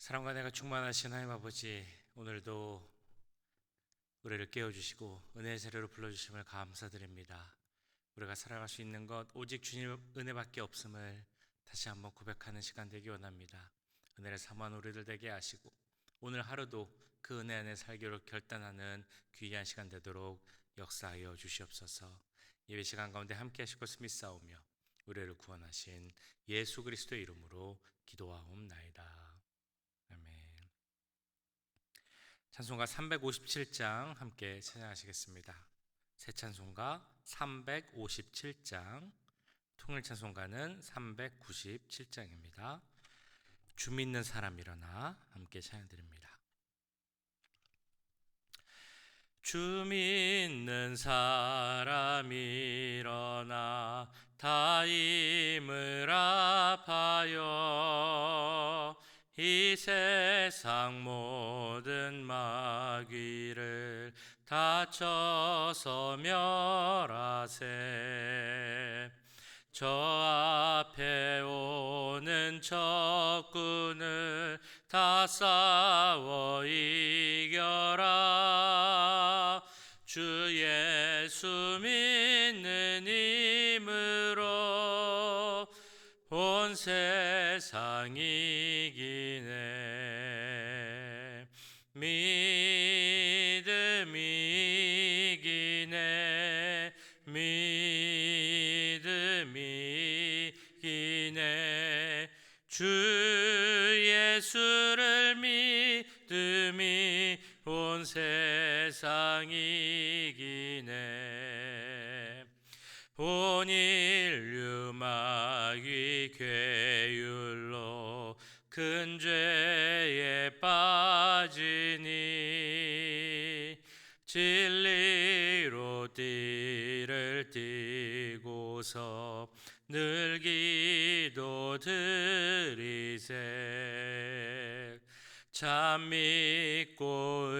사랑과 내가 충만하신 하나님 아버지, 오늘도 우리를 깨워주시고 은혜의 자리로 불러주심을 감사드립니다. 우리가 살아갈 수 있는 것 오직 주님 은혜밖에 없음을 다시 한번 고백하는 시간 되기 원합니다. 은혜를 사모한 우리들 되게 하시고 오늘 하루도 그 은혜 안에 살기로 결단하는 귀한 시간 되도록 역사하여 주시옵소서. 예배 시간 가운데 함께 하실 것을 믿사오며 우리를 구원하신 예수 그리스도의 이름으로 기도하옵나이다. 아멘. 찬송가 357장 함께 찬양하시겠습니다. 새 찬송가 357장, 통일 찬송가는 397장입니다. 주 믿는 사람 일어나 함께 찬양드립니다. 주 믿는 사람 일어나 다 힘을 합하여 이 세상 모든 마귀를 다쳐서 멸하세. 저 앞에 오는 적군을 다 싸워 이겨라. 주 예수 믿는 힘으로 온 세상 이기네. 믿음이 이기네. 믿음이 이기네. 주 예수를 믿음이 온 세상 이기네. 온 인류 마귀 괴율로 큰 죄에 빠지니 진리로 띠를 띠고서 늘 기도 드리세. 참 믿고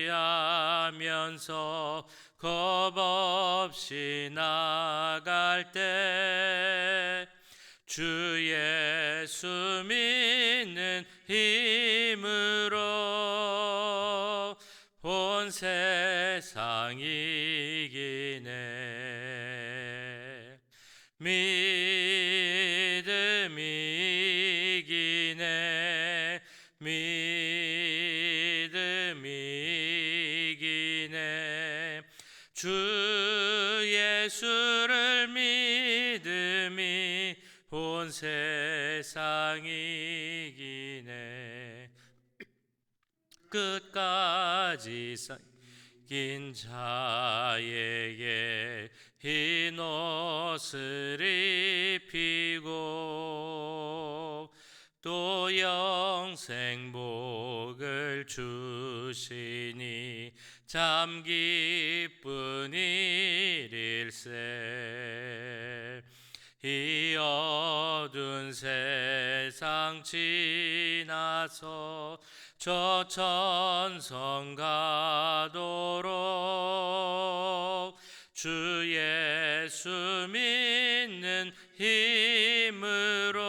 의지하면서 겁 없이 나갈 때 주 예수 믿는 힘으로 온 세상 이기네. 믿음이 이기네. 믿음이 이기네. 주 예수를 믿음이 온 세상 이기네. 끝까지 긴 자에게 흰 옷을 입히고 또 영생 복을 주시니 참 기쁜 일일세. 이 어두운 세상 지나서 저 천성 가도록 주 예수 믿는 힘으로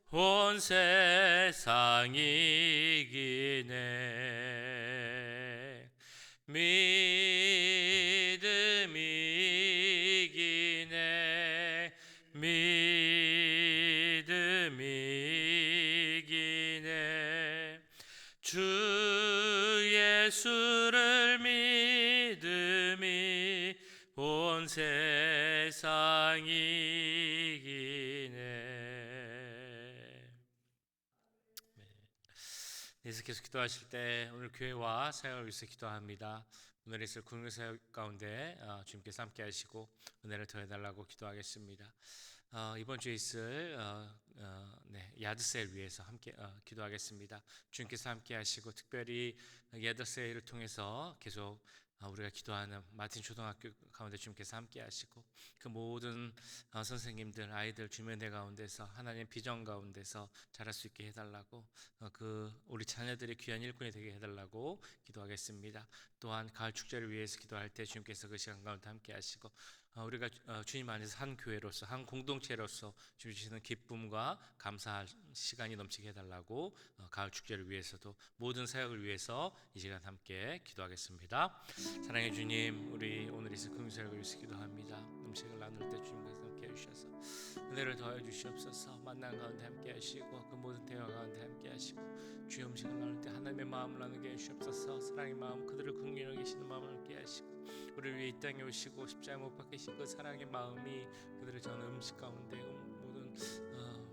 온 세상 이기네. 믿음이 이기네. 믿음이 이기네. 주 예수를 믿음이 온 세상 이기네. 계속해서 기도하실 때 오늘 교회와 사역을 위해서 기도합니다. 오늘 있을 국민 사역 가운데 주님께서 함께 하시고 은혜를 더해달라고 기도하겠습니다. 이번 주에 있을 야드세일 위해서 함께 기도하겠습니다. 주님께서 함께 하시고 특별히 야드세일을 통해서 계속 우리가 기도하는 마틴 초등학교 가운데 주님께서 함께 하시고 그 모든 선생님들, 아이들 주민대 가운데서 하나님 비전 가운데서 자랄 수 있게 해달라고 그 우리 자녀들이 귀한 일꾼이 되게 해달라고 기도하겠습니다. 또한 가을 축제를 위해서 기도할 때 주님께서 그 시간 가운데 함께 하시고 우리가 주님 안에서 한 교회로서 한 공동체로서 주시는 기쁨과 감사할 시간이 넘치게 해달라고 가을 축제를 위해서도 모든 사역을 위해서 이 시간 함께 기도하겠습니다. 사랑해 주님, 우리 오늘 있을 긍휼을 위해서 기도합니다. 음식을 나눌 때 주님께서 함께 해주셔서 은혜를 더해 주시옵소서. 만난 가운데 함께 하시고 그 모든 대화 가운데 함께 하시고 주의 음식을 나눌 때 하나님의 마음을 나누게 해주시옵소서. 사랑의 마음, 그들을 긍휼히 여기시는 마음을 함께 하시고 우리를 위해 이 땅에 오시고 십자가에 못 박히신 그 사랑의 마음이 그들을 저는 음식 가운데 모든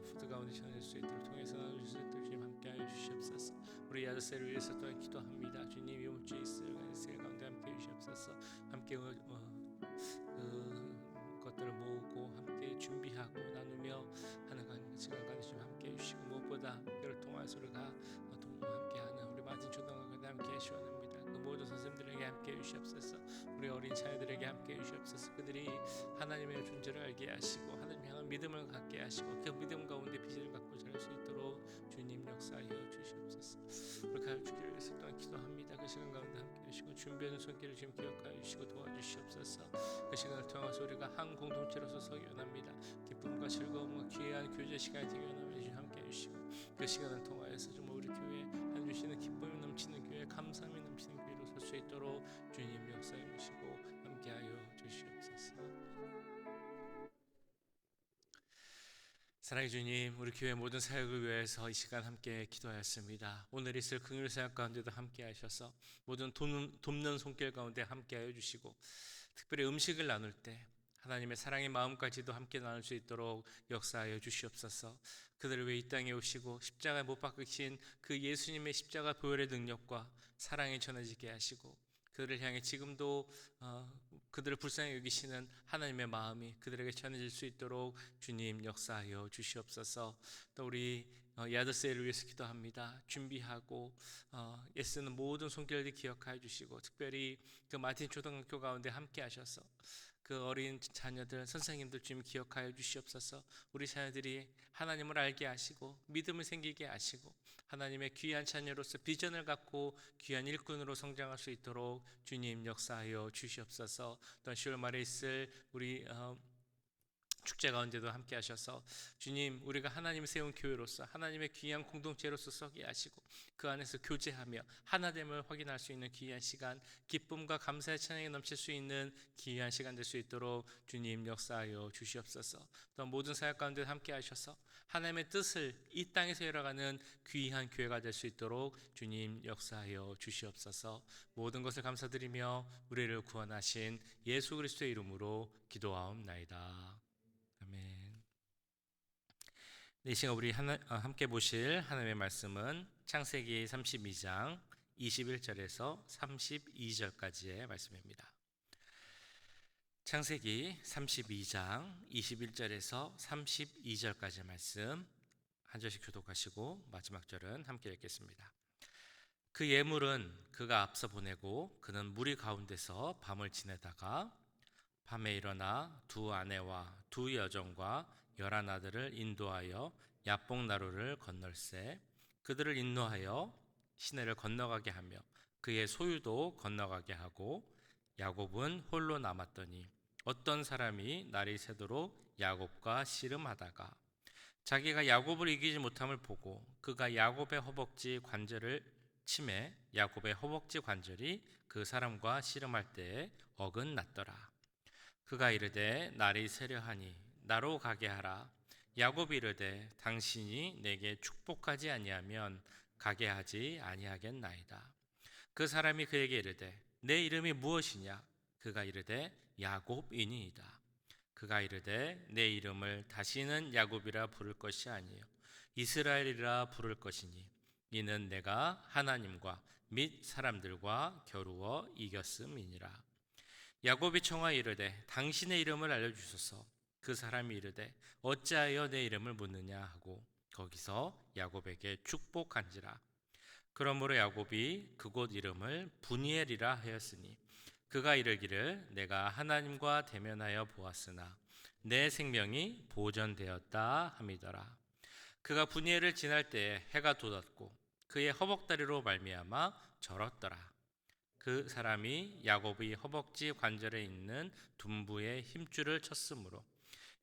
푸드 가운데 전할 수 있도록 통해서 나눠줄 수 있도록 주님 함께하여 주시옵소서. 우리 야드세를 위해서 또한 기도합니다. 주님 이번 주에 있을 야드세 가운데 함께해 주시옵소서. 함께 것들을 모으고 함께 준비하고 나누며 하는 시간 가지시면 함께해 주시고 무엇보다 그를 통해서 우리가 함께하는 우리 마틴 초등학교에 함께해 주옵니다. 그 모든 선생님들에게 함께해 주시옵소서. 우리 어린 자녀들에게 함께해 주시옵소서. 그들이 하나님의 존재를 알게 하시고 하나님 향한 믿음을 갖게 하시고 그 믿음 가운데 비전을 갖고 자랄 수 있도록 주님 역사하여 주시옵소서. 우리 가을 주기를 위해서 또한 기도합니다. 그 시간 가운데 함께해 주시고 준비하는 손길을 지금 기억하여 주시고 도와주시옵소서. 그 시간을 통해서 우리가 한 공동체로서 서기원합니다. 기쁨과 즐거움과 귀한 교제 시간이 되게 원하며 주님 함께해 주시고 그 시간을 통하여서 정말 우리 교회 한 주시는 기쁨이 넘치는 교회, 감사함이 넘치는 교회로 설 수 있도록 주님 역사해 주시고 함께하여 주시옵소서. 사랑의 주님, 우리 교회 모든 사역을 위해서 이 시간 함께 기도하였습니다. 오늘 있을 긍휼 사역 가운데도 함께 하셔서 모든 돕는 손길 가운데 함께 하여 주시고 특별히 음식을 나눌 때 하나님의 사랑의 마음까지도 함께 나눌 수 있도록 역사하여 주시옵소서. 그들을 위해 이 땅에 오시고 십자가에 못 박히신 그 예수님의 십자가 보혈의 능력과 사랑이 전해지게 하시고 그들을 향해 지금도 그들을 불쌍히 여기시는 하나님의 마음이 그들에게 전해질 수 있도록 주님 역사하여 주시옵소서. 또 우리 야드세를 위해서 기도합니다. 준비하고 애쓰는 모든 손길들 기억하여 주시고 특별히 그 마틴 초등학교 가운데 함께 하셔서 그 어린 자녀들, 선생님들 주님 기억하여 주시옵소서. 우리 자녀들이 하나님을 알게 하시고 믿음을 생기게 하시고 하나님의 귀한 자녀로서 비전을 갖고 귀한 일꾼으로 성장할 수 있도록 주님 역사하여 주시옵소서. 또한 10월 말에 있을 우리 축제 가운데도 함께 하셔서 주님 우리가 하나님 세운 교회로서 하나님의 귀한 공동체로서 서게 하시고 그 안에서 교제하며 하나됨을 확인할 수 있는 귀한 시간, 기쁨과 감사의 찬양이 넘칠 수 있는 귀한 시간 될 수 있도록 주님 역사하여 주시옵소서. 또 모든 사역 가운데 함께 하셔서 하나님의 뜻을 이 땅에서 이뤄가는 귀한 교회가 될 수 있도록 주님 역사하여 주시옵소서. 모든 것을 감사드리며 우리를 구원하신 예수 그리스도의 이름으로 기도하옵나이다. 아멘. 이 시간 우리 함께 보실 하나님의 말씀은 창세기 32장 21절에서 32절까지의 말씀입니다. 창세기 32장 21절에서 32절까지의 말씀 한 절씩 교독하시고 마지막 절은 함께 읽겠습니다. 그 예물은 그가 앞서 보내고 그는 무리 가운데서 밤을 지내다가 밤에 일어나 두 아내와 두 여종과 11 아들을 인도하여 야복나루를 건널세 그들을 인도하여 시내를 건너가게 하며 그의 소유도 건너가게 하고 야곱은 홀로 남았더니 어떤 사람이 날이 새도록 야곱과 씨름하다가 자기가 야곱을 이기지 못함을 보고 그가 야곱의 허벅지 관절을 치매 야곱의 허벅지 관절이 그 사람과 씨름할 때에 어긋났더라. 그가 이르되 날이 새려하니 나로 가게 하라. 야곱이 이르되 당신이 내게 축복하지 아니하면 가게 하지 아니하겠나이다. 그 사람이 그에게 이르되 내 이름이 무엇이냐? 그가 이르되 야곱이니이다. 그가 이르되 내 이름을 다시는 야곱이라 부를 것이 아니요 이스라엘이라 부를 것이니 이는 내가 하나님과 및 사람들과 겨루어 이겼음이니라. 야곱이 청하여 이르되 당신의 이름을 알려주소서. 그 사람이 이르되 어찌하여 내 이름을 묻느냐 하고 거기서 야곱에게 축복한지라. 그러므로 야곱이 그곳 이름을 브니엘이라 하였으니 그가 이르기를 내가 하나님과 대면하여 보았으나 내 생명이 보존되었다 함이더라. 그가 브니엘을 지날 때에 해가 돋았고 그의 허벅다리로 말미암아 절었더라. 그 사람이 야곱이 허벅지 관절에 있는 둔부의 힘줄을 쳤으므로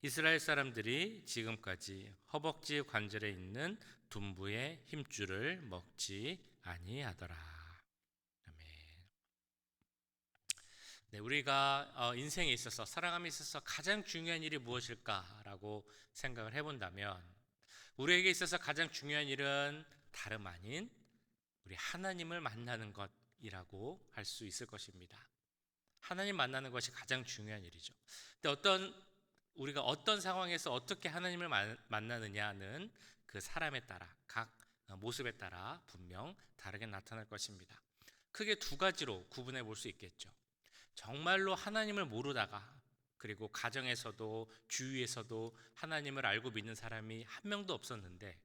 이스라엘 사람들이 지금까지 허벅지 관절에 있는 둔부의 힘줄을 먹지 아니하더라. 아멘. 네, 우리가 인생에 있어서 살아감에 있어서 가장 중요한 일이 무엇일까라고 생각을 해본다면 우리에게 있어서 가장 중요한 일은 다름 아닌 우리 하나님을 만나는 것이라고 할 수 있을 것입니다. 하나님 만나는 것이 가장 중요한 일이죠. 근데 우리가 어떤 상황에서 어떻게 하나님을 만나느냐는 그 사람에 따라 각 모습에 따라 분명 다르게 나타날 것입니다. 크게 두 가지로 구분해 볼 수 있겠죠. 정말로 하나님을 모르다가 그리고 가정에서도 주위에서도 하나님을 알고 믿는 사람이 한 명도 없었는데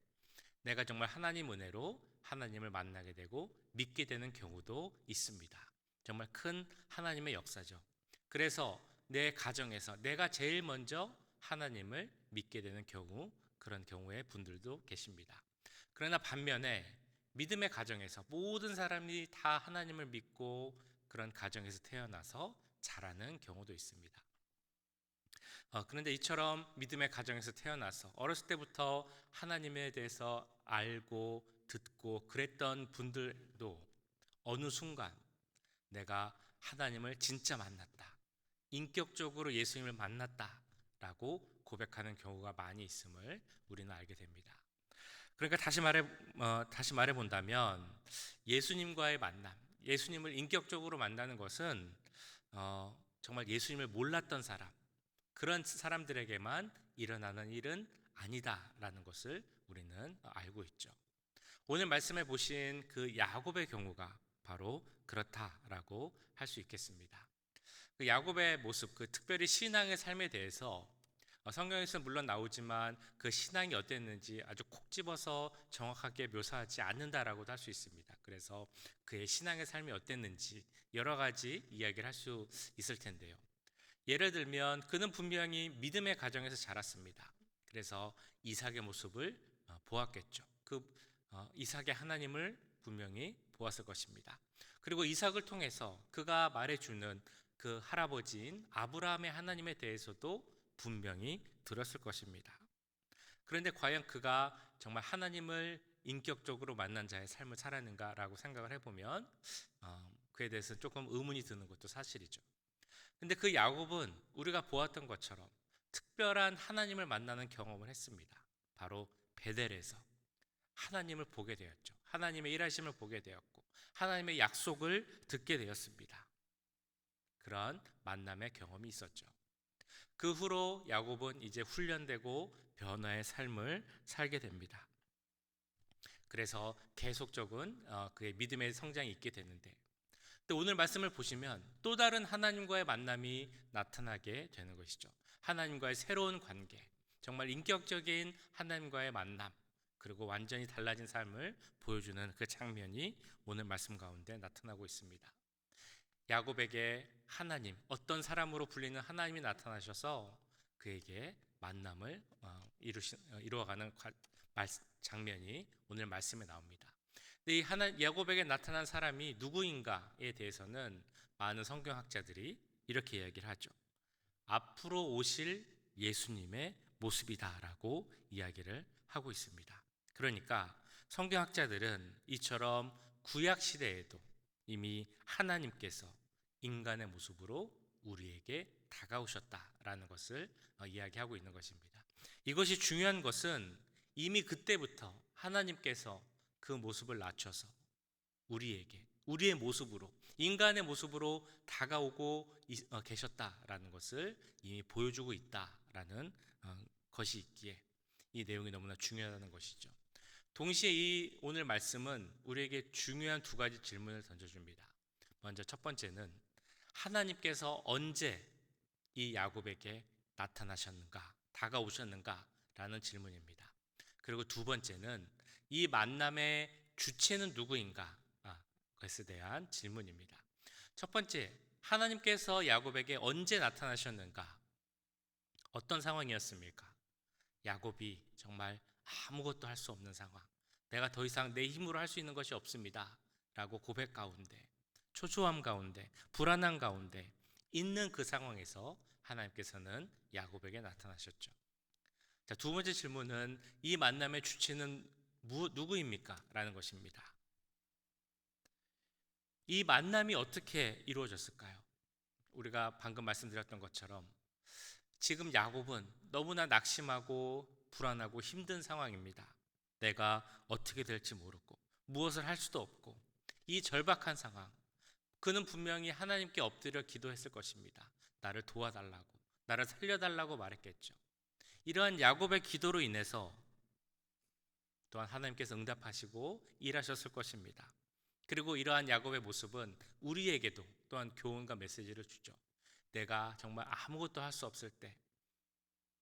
내가 정말 하나님 은혜로 하나님을 만나게 되고 믿게 되는 경우도 있습니다. 정말 큰 하나님의 역사죠. 그래서 내 가정에서 내가 제일 먼저 하나님을 믿게 되는 경우, 그런 경우의 분들도 계십니다. 그러나 반면에 믿음의 가정에서 모든 사람이 다 하나님을 믿고 그런 가정에서 태어나서 자라는 경우도 있습니다. 그런데 이처럼 믿음의 가정에서 태어나서 어렸을 때부터 하나님에 대해서 알고 듣고 그랬던 분들도 어느 순간 내가 하나님을 진짜 만났다, 인격적으로 예수님을 만났다라고 고백하는 경우가 많이 있음을 우리는 알게 됩니다. 그러니까 다시 말해 본다면 예수님과의 만남, 예수님을 인격적으로 만나는 것은 정말 예수님을 몰랐던 사람, 그런 사람들에게만 일어나는 일은 아니다라는 것을 우리는 알고 있죠. 오늘 말씀해 보신 그 야곱의 경우가 바로 그렇다라고 할 수 있겠습니다. 그 야곱의 모습, 그 특별히 신앙의 삶에 대해서 성경에서 물론 나오지만 그 신앙이 어땠는지 아주 콕 집어서 정확하게 묘사하지 않는다라고도 할 수 있습니다. 그래서 그의 신앙의 삶이 어땠는지 여러 가지 이야기를 할 수 있을 텐데요. 예를 들면 그는 분명히 믿음의 가정에서 자랐습니다. 그래서 이삭의 모습을 보았겠죠. 이삭의 하나님을 분명히 보았을 것입니다. 그리고 이삭을 통해서 그가 말해주는 그 할아버지인 아브라함의 하나님에 대해서도 분명히 들었을 것입니다. 그런데 과연 그가 정말 하나님을 인격적으로 만난 자의 삶을 살았는가라고 생각을 해보면 그에 대해서 조금 의문이 드는 것도 사실이죠. 근데 그 야곱은 우리가 보았던 것처럼 특별한 하나님을 만나는 경험을 했습니다. 바로 베델에서 하나님을 보게 되었죠. 하나님의 일하심을 보게 되었고 하나님의 약속을 듣게 되었습니다. 그런 만남의 경험이 있었죠. 그 후로 야곱은 이제 훈련되고 변화의 삶을 살게 됩니다. 그래서 계속적인 그의 믿음의 성장이 있게 되는데 오늘 말씀을 보시면 또 다른 하나님과의 만남이 나타나게 되는 것이죠. 하나님과의 새로운 관계, 정말 인격적인 하나님과의 만남, 그리고 완전히 달라진 삶을 보여주는 그 장면이 오늘 말씀 가운데 나타나고 있습니다. 야곱에게 하나님, 어떤 사람으로 불리는 하나님이 나타나셔서 그에게 만남을 이루어가는 장면이 오늘 말씀에 나옵니다. 이 야곱에게 나타난 사람이 누구인가에 대해서는 많은 성경학자들이 이렇게 이야기를 하죠. 앞으로 오실 예수님의 모습이다라고 이야기를 하고 있습니다. 그러니까 성경학자들은 이처럼 구약 시대에도 이미 하나님께서 인간의 모습으로 우리에게 다가오셨다라는 것을 이야기하고 있는 것입니다. 이것이 중요한 것은 이미 그때부터 하나님께서 그 모습을 낮춰서 우리의 모습으로, 인간의 모습으로 다가오고 계셨다라는 것을 이미 보여주고 있다라는 것이 있기에 이 내용이 너무나 중요하다는 것이죠. 동시에 이 오늘 말씀은 우리에게 중요한 두 가지 질문을 던져줍니다. 먼저 첫 번째는 하나님께서 언제 이 야곱에게 나타나셨는가, 다가오셨는가라는 질문입니다. 그리고 두 번째는 이 만남의 주체는 누구인가? 것에 대한 질문입니다. 첫 번째, 하나님께서 야곱에게 언제 나타나셨는가? 어떤 상황이었습니까? 야곱이 정말 아무것도 할 수 없는 상황, 내가 더 이상 내 힘으로 할 수 있는 것이 없습니다 라고 고백 가운데 초조함 가운데, 불안한 가운데 있는 그 상황에서 하나님께서는 야곱에게 나타나셨죠. 자, 두 번째 질문은 이 만남의 주체는 누구입니까? 라는 것입니다. 이 만남이 어떻게 이루어졌을까요? 우리가 방금 말씀드렸던 것처럼 지금 야곱은 너무나 낙심하고 불안하고 힘든 상황입니다. 내가 어떻게 될지 모르고 무엇을 할 수도 없고 이 절박한 상황, 그는 분명히 하나님께 엎드려 기도했을 것입니다. 나를 도와달라고, 나를 살려달라고 말했겠죠. 이러한 야곱의 기도로 인해서 또한 하나님께서 응답하시고 일하셨을 것입니다. 그리고 이러한 야곱의 모습은 우리에게도 또한 교훈과 메시지를 주죠. 내가 정말 아무것도 할 수 없을 때,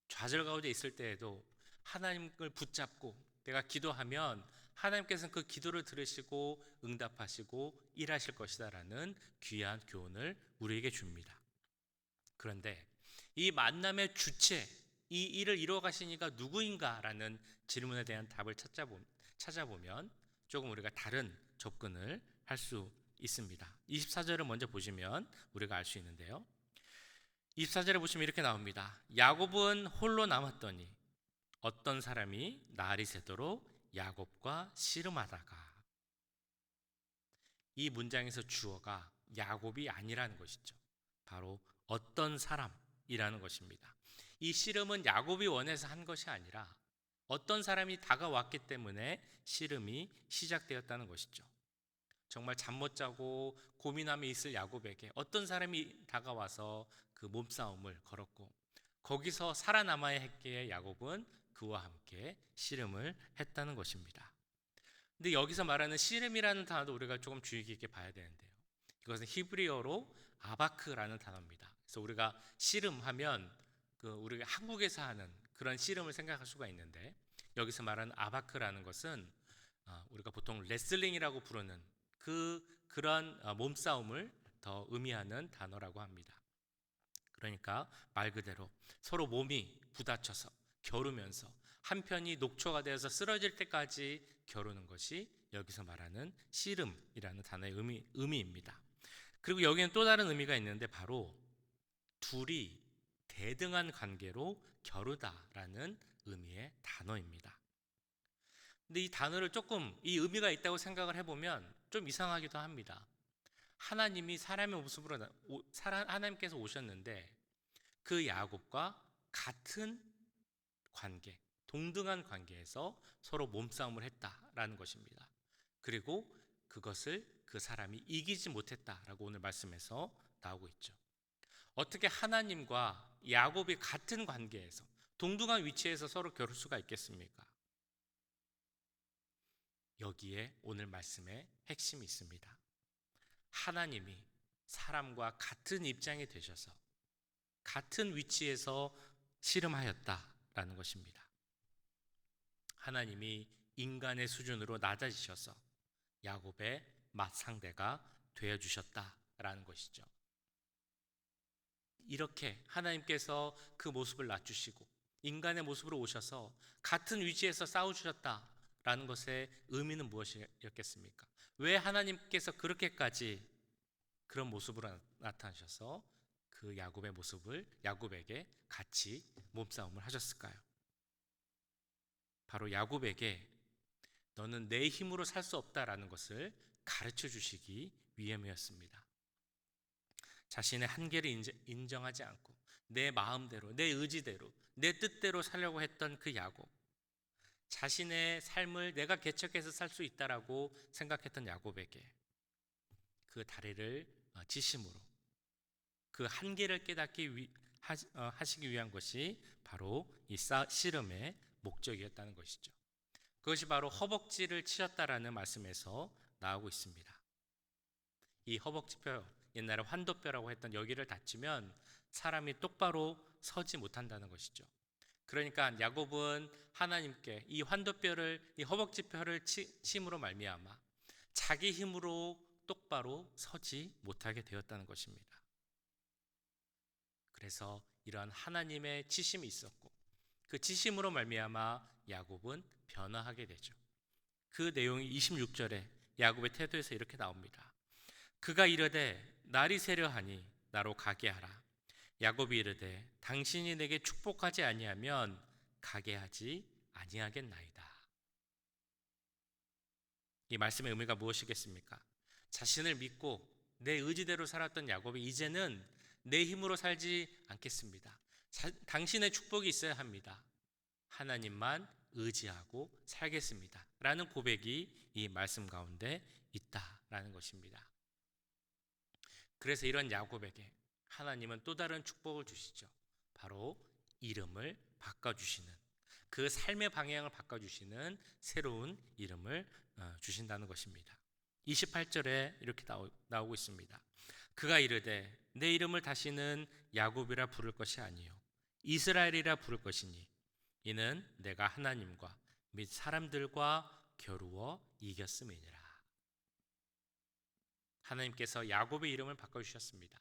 좌절 가운데 있을 때에도 하나님을 붙잡고 내가 기도하면 하나님께서는 그 기도를 들으시고 응답하시고 일하실 것이다라는 귀한 교훈을 우리에게 줍니다. 그런데 이 만남의 주체, 이 일을 이루어 가신 이가 누구인가라는 질문에 대한 답을 찾아보면 조금 우리가 다른 접근을 할 수 있습니다. 24절을 먼저 보시면 우리가 알 수 있는데요. 24절에 보시면 이렇게 나옵니다. 야곱은 홀로 남았더니 어떤 사람이 날이 새도록 야곱과 씨름하다가, 이 문장에서 주어가 야곱이 아니라는 것이죠. 바로 어떤 사람이라는 것입니다. 이 씨름은 야곱이 원해서 한 것이 아니라 어떤 사람이 다가왔기 때문에 씨름이 시작되었다는 것이죠. 정말 잠 못 자고 고민함이 있을 야곱에게 어떤 사람이 다가와서 그 몸싸움을 걸었고, 거기서 살아남아야 했기에 야곱은 그와 함께 씨름을 했다는 것입니다. 근데 여기서 말하는 씨름이라는 단어도 우리가 조금 주의 깊게 봐야 되는데요. 이것은 히브리어로 아바크라는 단어입니다. 그래서 우리가 씨름하면 우리가 한국에서 하는 그런 씨름을 생각할 수가 있는데, 여기서 말하는 아바크라는 것은 우리가 보통 레슬링이라고 부르는 그런 몸싸움을 더 의미하는 단어라고 합니다. 그러니까 말 그대로 서로 몸이 부딪혀서 겨루면서 한편이 녹초가 되어서 쓰러질 때까지 겨루는 것이 여기서 말하는 씨름이라는 단어의 의미입니다. 그리고 여기는 또 다른 의미가 있는데 바로 둘이 대등한 관계로 겨루다라는 의미의 단어입니다. 근데 이 단어를 조금 이 의미가 있다고 생각을 해보면 좀 이상하기도 합니다. 하나님이 사람의 모습으로 하나님께서 오셨는데 그 야곱과 같은 관계, 동등한 관계에서 서로 몸싸움을 했다라는 것입니다. 그리고 그것을 그 사람이 이기지 못했다라고 오늘 말씀에서 나오고 있죠. 어떻게 하나님과 야곱이 같은 관계에서 동등한 위치에서 서로 겨룰 수가 있겠습니까? 여기에 오늘 말씀의 핵심이 있습니다. 하나님이 사람과 같은 입장이 되셔서 같은 위치에서 씨름하였다라는 것입니다. 하나님이 인간의 수준으로 낮아지셔서 야곱의 맞상대가 되어주셨다라는 것이죠. 이렇게 하나님께서 그 모습을 낮추시고 인간의 모습으로 오셔서 같은 위치에서 싸워주셨다라는 것의 의미는 무엇이었겠습니까? 왜 하나님께서 그렇게까지 그런 모습으로 나타나셔서 그 야곱의 모습을 야곱에게 같이 몸싸움을 하셨을까요? 바로 야곱에게 너는 내 힘으로 살 수 없다라는 것을 가르쳐 주시기 위함이었습니다. 자신의 한계를 인정하지 않고 내 마음대로, 내 의지대로, 내 뜻대로 살려고 했던 그 야곱, 자신의 삶을 내가 개척해서 살 수 있다라고 생각했던 야곱에게 그 다리를 지심으로 그 한계를 깨닫기 하시기 위한 것이 바로 이 씨름의 목적이었다는 것이죠. 그것이 바로 허벅지를 치셨다라는 말씀에서 나오고 있습니다. 이 허벅지뼈, 옛날에 환도뼈라고 했던 여기를 다치면 사람이 똑바로 서지 못한다는 것이죠. 그러니까 야곱은 하나님께 이 환도뼈를, 이 허벅지뼈를 침으로 말미암아 자기 힘으로 똑바로 서지 못하게 되었다는 것입니다. 그래서 이러한 하나님의 치심이 있었고 그 치심으로 말미암아 야곱은 변화하게 되죠. 그 내용이 26절에 야곱의 태도에서 이렇게 나옵니다. 그가 이르되 날이 새려하니 나로 가게 하라. 야곱이 이르되 당신이 내게 축복하지 아니하면 가게 하지 아니하겠나이다. 이 말씀의 의미가 무엇이겠습니까? 자신을 믿고 내 의지대로 살았던 야곱이 이제는 내 힘으로 살지 않겠습니다. 당신의 축복이 있어야 합니다. 하나님만 의지하고 살겠습니다. 라는 고백이 이 말씀 가운데 있다라는 것입니다. 그래서 이런 야곱에게 하나님은 또 다른 축복을 주시죠. 바로 이름을 바꿔주시는, 그 삶의 방향을 바꿔주시는 새로운 이름을 주신다는 것입니다. 28절에 이렇게 나오고 있습니다. 그가 이르되 내 이름을 다시는 야곱이라 부를 것이 아니요 이스라엘이라 부를 것이니 이는 내가 하나님과 및 사람들과 겨루어 이겼음이니라. 하나님께서 야곱의 이름을 바꿔주셨습니다.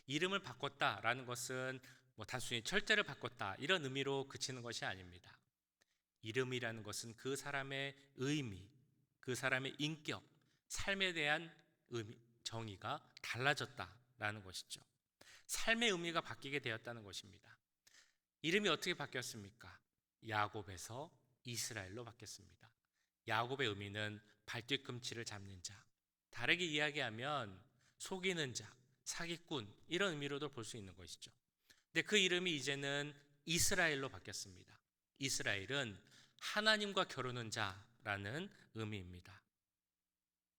이름을 바꿨다라는 것은 단순히 철자를 바꿨다 이런 의미로 그치는 것이 아닙니다. 이름이라는 것은 그 사람의 의미, 그 사람의 인격, 삶에 대한 정의가 달라졌다라는 것이죠. 삶의 의미가 바뀌게 되었다는 것입니다. 이름이 어떻게 바뀌었습니까? 야곱에서 이스라엘로 바뀌었습니다. 야곱의 의미는 발뒤꿈치를 잡는 자, 다르게 이야기하면 속이는 자, 사기꾼 이런 의미로도 볼 수 있는 것이죠. 근데 그 이름이 이제는 이스라엘로 바뀌었습니다. 이스라엘은 하나님과 겨루는 자라는 의미입니다.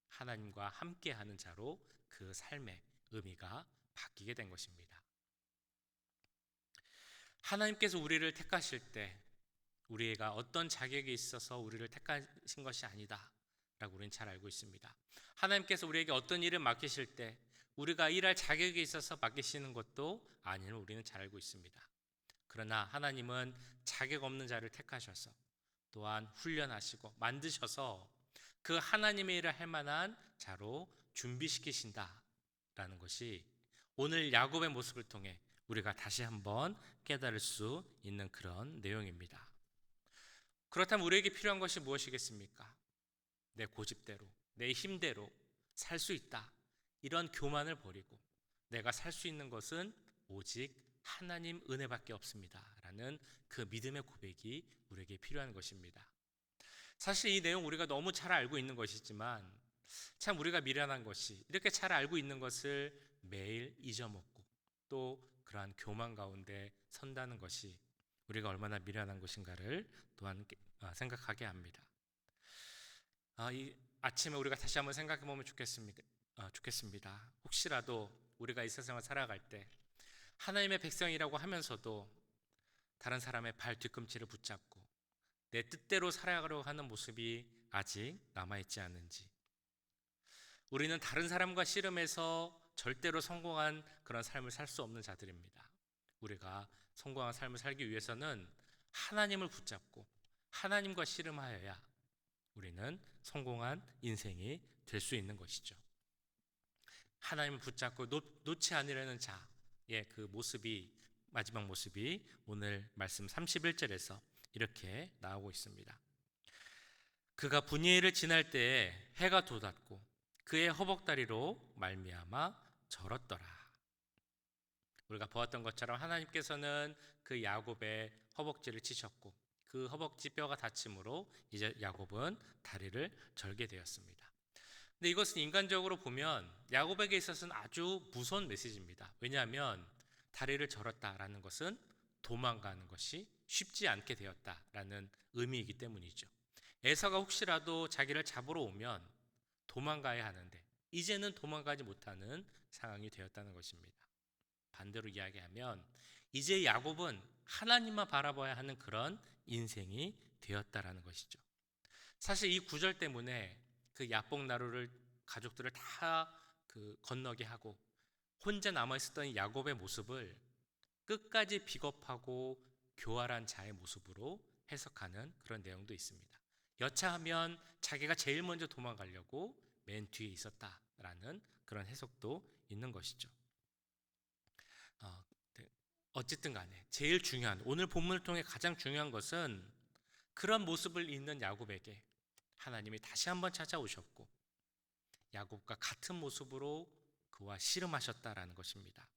하나님과 함께하는 자로 그 삶의 의미가 바뀌게 된 것입니다. 하나님께서 우리를 택하실 때 우리가 어떤 자격이 있어서 우리를 택하신 것이 아니다 라고 우리는 잘 알고 있습니다. 하나님께서 우리에게 어떤 일을 맡기실 때 우리가 일할 자격이 있어서 맡기시는 것도 아님을 우리는 잘 알고 있습니다. 그러나 하나님은 자격 없는 자를 택하셔서 또한 훈련하시고 만드셔서 그 하나님의 일을 할 만한 자로 준비시키신다라는 것이 오늘 야곱의 모습을 통해 우리가 다시 한번 깨달을 수 있는 그런 내용입니다. 그렇다면 우리에게 필요한 것이 무엇이겠습니까? 내 고집대로, 내 힘대로 살 수 있다. 이런 교만을 버리고 내가 살 수 있는 것은 오직 하나님 은혜밖에 없습니다. 라는 그 믿음의 고백이 우리에게 필요한 것입니다. 사실 이 내용 우리가 너무 잘 알고 있는 것이지만 참 우리가 미련한 것이 이렇게 잘 알고 있는 것을 매일 잊어먹고 또 그러한 교만 가운데 선다는 것이 우리가 얼마나 미련한 것인가를 또한 생각하게 합니다. 이 아침에 우리가 다시 한번 생각해 보면 좋겠습니다. 혹시라도 우리가 이 세상을 살아갈 때 하나님의 백성이라고 하면서도 다른 사람의 발 뒤꿈치를 붙잡고 내 뜻대로 살아가려고 하는 모습이 아직 남아있지 않은지, 우리는 다른 사람과 씨름해서 절대로 성공한 그런 삶을 살 수 없는 자들입니다. 우리가 성공한 삶을 살기 위해서는 하나님을 붙잡고 하나님과 씨름하여야 우리는 성공한 인생이 될 수 있는 것이죠. 하나님을 붙잡고 놓지 않으려는 자의 그 모습이, 마지막 모습이 오늘 말씀 31절에서 이렇게 나오고 있습니다. 그가 분이엘을 지날 때에 해가 돋았고 그의 허벅다리로 말미암아 절었더라. 우리가 보았던 것처럼 하나님께서는 그 야곱의 허벅지를 치셨고 그 허벅지 뼈가 다침으로 이제 야곱은 다리를 절게 되었습니다. 근데 이것은 인간적으로 보면 야곱에게 있어서는 아주 무서운 메시지입니다. 왜냐하면 다리를 절었다라는 것은 도망가는 것이 쉽지 않게 되었다라는 의미이기 때문이죠. 에서가 혹시라도 자기를 잡으러 오면 도망가야 하는데 이제는 도망가지 못하는 상황이 되었다는 것입니다. 반대로 이야기하면 이제 야곱은 하나님만 바라봐야 하는 그런 인생이 되었다라는 것이죠. 사실 이 구절 때문에 그 야복 나루를 가족들을 다 건너게 하고 혼자 남아 있었던 이 야곱의 모습을 끝까지 비겁하고 교활한 자의 모습으로 해석하는 그런 내용도 있습니다. 여차하면 자기가 제일 먼저 도망가려고 맨 뒤에 있었다라는 그런 해석도 있는 것이죠. 어쨌든 간에 제일 중요한, 오늘 본문을 통해 가장 중요한 것은 그런 모습을 잇는 야곱에게 하나님이 다시 한번 찾아오셨고 야곱과 같은 모습으로 그와 씨름하셨다라는 것입니다.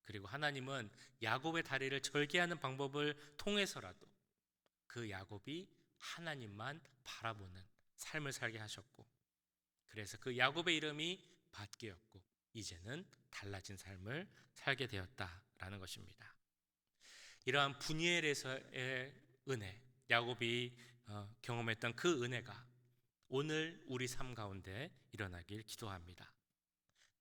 그리고 하나님은 야곱의 다리를 절개하는 방법을 통해서라도 그 야곱이 하나님만 바라보는 삶을 살게 하셨고, 그래서 그 야곱의 이름이 밧개였고 이제는 달라진 삶을 살게 되었다라는 것입니다. 이러한 분이엘에서의 은혜, 야곱이 경험했던 그 은혜가 오늘 우리 삶 가운데 일어나길 기도합니다.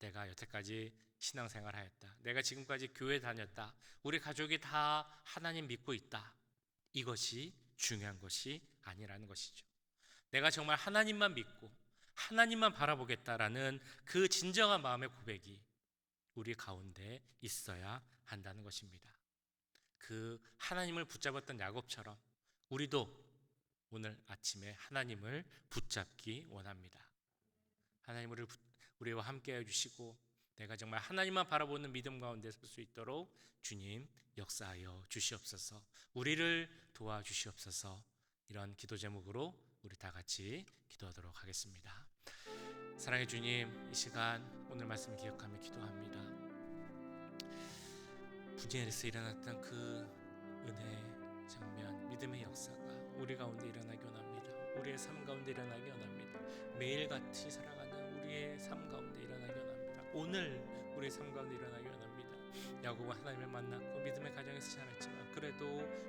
내가 여태까지 신앙생활 하였다, 내가 지금까지 교회 다녔다, 우리 가족이 다 하나님 믿고 있다, 이것이 중요한 것이 아니라는 것이죠. 내가 정말 하나님만 믿고 하나님만 바라보겠다라는 그 진정한 마음의 고백이 우리 가운데 있어야 한다는 것입니다. 그 하나님을 붙잡았던 야곱처럼 우리도 오늘 아침에 하나님을 붙잡기 원합니다. 하나님 우리와 함께 해주시고 내가 정말 하나님만 바라보는 믿음 가운데 설 수 있도록 주님 역사하여 주시옵소서, 우리를 도와주시옵소서. 이런 기도 제목으로 우리 다 같이 기도하도록 하겠습니다. 사랑의 주님, 이 시간 오늘 말씀 기억하며 기도합니다. 분이엘에서 일어났던 그 은혜의 장면, 믿음의 역사가 우리 가운데 일어나기 원합니다. 우리의 삶 가운데 일어나기 원합니다. 매일같이 살아가는 우리의 삶 가운데 일어나기 원합니다. 오늘 우리의 삶 가운데 일어나기 원합니다. 야곱은 하나님을 만났고 믿음의 가정에서 자랐지만 그래도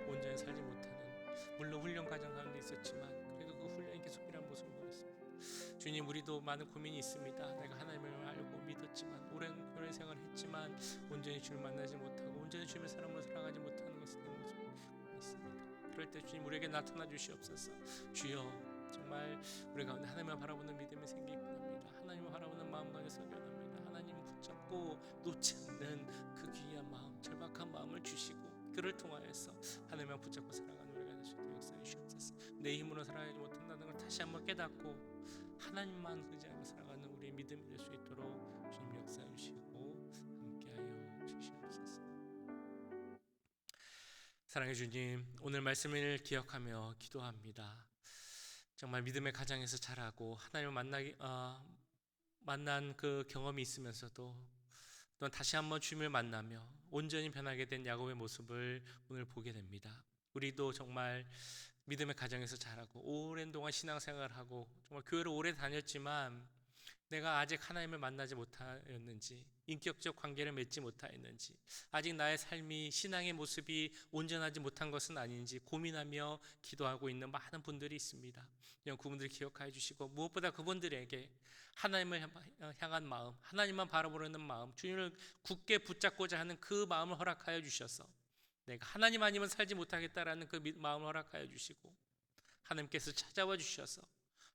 온전히 살지 못하는, 물론 훈련 과정 가운데 있었지만 그래도 그 훈련이 계속 필요한 모습을 보였습니다. 주님, 우리도 많은 고민이 있습니다. 내가 하나님을 알고 믿었지만 오랜 교회 생활을 했지만 온전히 주를 만나지 못하고 온전히 주님의 사람으로 살아가지 못하는 것에 대한 모습이 있습니다. 그럴 때 주님 우리에게 나타나 주시옵소서. 주여, 정말 우리 가운데 하나님을 바라보는 믿음이 생기기 원합니다. 하나님을 바라보는 마음 가운데 서기 원합니다. 하나님 붙잡고 놓지 않는 그 귀한 마음, 절박한 마음을 주시고 그를 통하여서 하나님만 붙잡고 살아가는 우리가 될 수 있도록 역사해 주시옵소서. 내 힘으로 살아가지 못한다는 걸 다시 한번 깨닫고 하나님만 의지하며 살아가는 우리의 믿음이 될 수 있도록 주님 역사해 주시고 함께하여 주시옵소서. 사랑의 주님, 오늘 말씀을 기억하며 기도합니다. 정말 믿음의 가정에서 자라고 하나님을 만난 그 경험이 있으면서도 또 다시 한번 주님을 만나며 온전히 변하게 된 야곱의 모습을 오늘 보게 됩니다. 우리도 정말 믿음의 가정에서 자라고 오랜 동안 신앙생활하고 정말 교회를 오래 다녔지만 내가 아직 하나님을 만나지 못하였는지, 인격적 관계를 맺지 못하였는지, 아직 나의 삶이, 신앙의 모습이 온전하지 못한 것은 아닌지 고민하며 기도하고 있는 많은 분들이 있습니다. 그분들 기억하여 주시고 무엇보다 그분들에게 하나님을 향한 마음, 하나님만 바라보려는 마음, 주님을 굳게 붙잡고자 하는 그 마음을 허락하여 주셔서 내가 하나님 아니면 살지 못하겠다라는 그 마음을 허락하여 주시고 하나님께서 찾아와 주셔서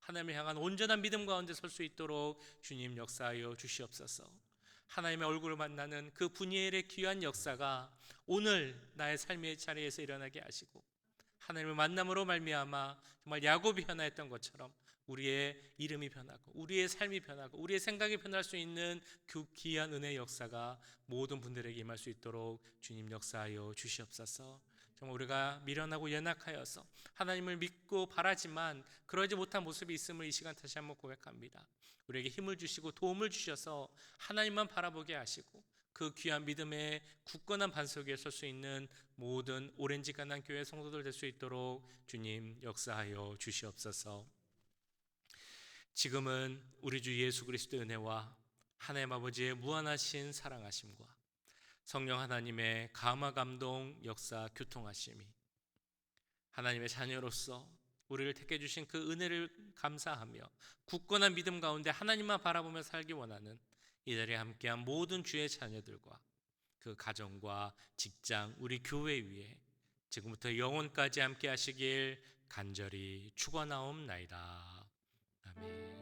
하나님을 향한 온전한 믿음 가운데 설 수 있도록 주님 역사하여 주시옵소서. 하나님의 얼굴을 만나는 그 분이엘의 귀한 역사가 오늘 나의 삶의 자리에서 일어나게 하시고 하나님을 만남으로 말미암아 정말 야곱이 변화했던 것처럼 우리의 이름이 변하고 우리의 삶이 변하고 우리의 생각이 변할 수 있는 그 귀한 은혜의 역사가 모든 분들에게 임할 수 있도록 주님 역사하여 주시옵소서. 정말 우리가 미련하고 연약하여서 하나님을 믿고 바라지만 그러지 못한 모습이 있음을 이 시간 다시 한번 고백합니다. 우리에게 힘을 주시고 도움을 주셔서 하나님만 바라보게 하시고 그 귀한 믿음의 굳건한 반석 위에 설 수 있는 모든 오렌지 가난 교회 성도들 될 수 있도록 주님 역사하여 주시옵소서. 지금은 우리 주 예수 그리스도의 은혜와 하나님 아버지의 무한하신 사랑하심과 성령 하나님의 감화 감동 역사 교통하심이 하나님의 자녀로서 우리를 택해 주신 그 은혜를 감사하며 굳건한 믿음 가운데 하나님만 바라보며 살기 원하는 이 자리에 함께한 모든 주의 자녀들과 그 가정과 직장, 우리 교회 위에 지금부터 영원까지 함께 하시길 간절히 축원하옵나이다. 아멘.